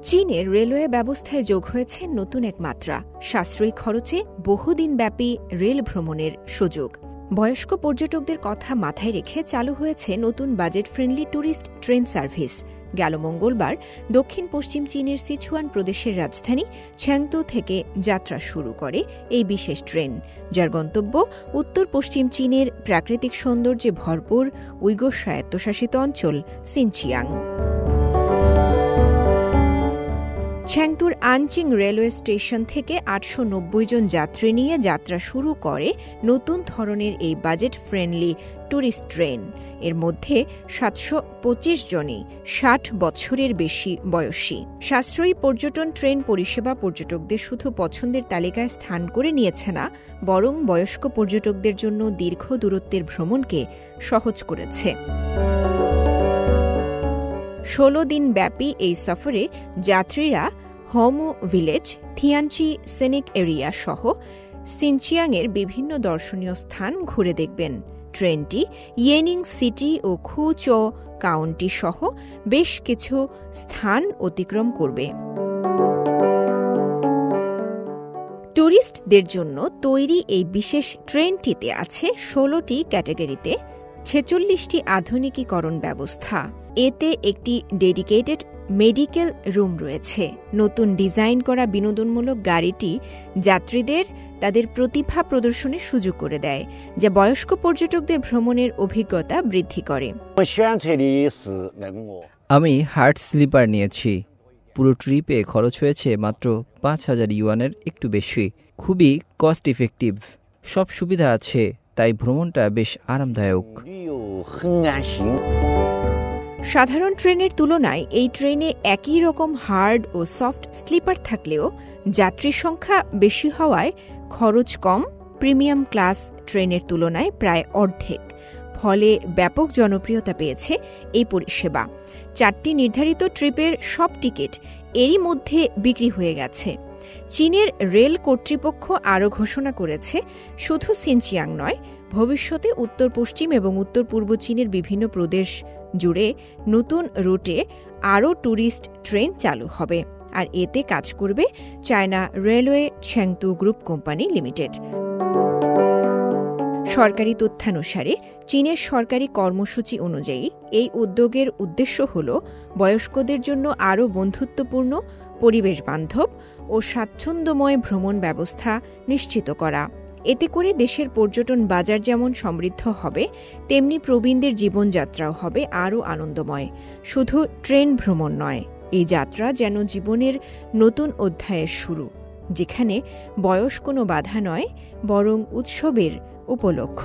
চীনের রেলওয়ে ব্যবস্থায় যোগ হয়েছে নতুন এক মাত্রা, সাশ্রয়ী খরচে বহুদিনব্যাপী রেল ভ্রমণের সুযোগ। বয়স্ক পর্যটকদের কথা মাথায় রেখে চালু হয়েছে নতুন budget friendly tourist train service. গেল মঙ্গলবার দক্ষিণ পশ্চিম চীনের সিচুয়ান প্রদেশের রাজধানী চ্যাংতু থেকে যাত্রা শুরু করে এই বিশেষ ট্রেন, যার গন্তব্য উত্তর পশ্চিম চীনের প্রাকৃতিক সৌন্দর্যে ভরপুর উইঘুর স্বায়ত্তশাসিত অঞ্চল সিনচিয়াং। চ্যাংতুর আনচিং রেলওয়ে স্টেশন থেকে ৮৯০ জন যাত্রী নিয়ে যাত্রা শুরু করে নতুন ধরনের এই বাজেট ফ্রেন্ডলি ট্যুরিস্ট ট্রেন। এর মধ্যে ৭২৫ জনই ৬০ বছরের বেশি বয়সী। সাশ্রয়ী পর্যটন ট্রেন পরিষেবা পর্যটকদের শুধু পছন্দের তালিকায় স্থান করে নিয়েছে না, বরং বয়স্ক পর্যটকদের জন্য দীর্ঘ দূরত্বের ভ্রমণকে সহজ করেছে। ১৬ দিন ব্যাপী এই সফরে যাত্রীরা হোমো ভিলেজ, থিয়ানচি সেনিক এরিয়া সহ সিনচিয়াংয়ের বিভিন্ন দর্শনীয় স্থান ঘুরে দেখবেন। ট্রেনটি ইয়েনিং সিটি ও খুচো কাউন্টি সহ বেশ কিছু স্থান অতিক্রম করবে। ট্যুরিস্টদের জন্য তৈরি এই বিশেষ ট্রেনটিতে আছে ১৬টি ক্যাটাগরিতে ৪৬টি আধুনিকীকরণ ব্যবস্থা। এতে একটি ডেডিকেটেড মেডিকেল রুম রয়েছে। নতুন ডিজাইন করা বিনোদনমূলক গাড়িটি যাত্রীদের তাদের প্রতিভা প্রদর্শনের সুযোগ করে দেয়, যা বয়স্ক পর্যটকদের ভ্রমণের অভিজ্ঞতা বৃদ্ধি করে। আমি হার্ট স্লিপার নিয়েছি। পুরো ট্রিপে খরচ হয়েছে মাত্র ৫,০০০ ইউয়ানের একটু বেশি। খুবই কস্ট ইফেক্টিভ, সব সুবিধা আছে, তাই ভ্রমণটা বেশ আরামদায়ক। সাধারণ ট্রেনের তুলনায় এই ট্রেনে একই রকম হার্ড ও সফট স্লিপার থাকলেও যাত্রী সংখ্যা বেশি হওয়ায় খরচ কম, প্রিমিয়াম ক্লাস ট্রেনের তুলনায় প্রায় অর্ধেক। ফলে ব্যাপক জনপ্রিয়তা পেয়েছে এই পরিষেবা। ৪টি নির্ধারিত ট্রিপের সব টিকিট এরই মধ্যে বিক্রি হয়ে গেছে। চীনের রেল কর্তৃপক্ষ আরও ঘোষণা করেছে, শুধু সিনচিয়াং নয়, ভবিষ্যতে উত্তর পশ্চিম এবং উত্তর পূর্ব চীনের বিভিন্ন প্রদেশ জুড়ে নতুন রুটে আরও ট্যুরিস্ট ট্রেন চালু হবে। আর এতে কাজ করবে China railway Chengdu group company limited. সরকারি তথ্যানুসারে চীনের সরকারি কর্মসূচি অনুযায়ী এই উদ্যোগের উদ্দেশ্য হল বয়স্কদের জন্য আরও বন্ধুত্বপূর্ণ, পরিবেশ বান্ধব ও স্বাচ্ছন্দ্যময় ভ্রমণ ব্যবস্থা নিশ্চিত করা। এতে করে দেশের পর্যটন বাজার যেমন সমৃদ্ধ হবে, তেমনি প্রবীণদের জীবনযাত্রাও হবে আরও আনন্দময়। শুধু ট্রেন ভ্রমণ নয়, এই যাত্রা যেন জীবনের নতুন অধ্যায়ের শুরু, যেখানে বয়স কোনো বাধা নয়, বরং উৎসবের উপলক্ষ।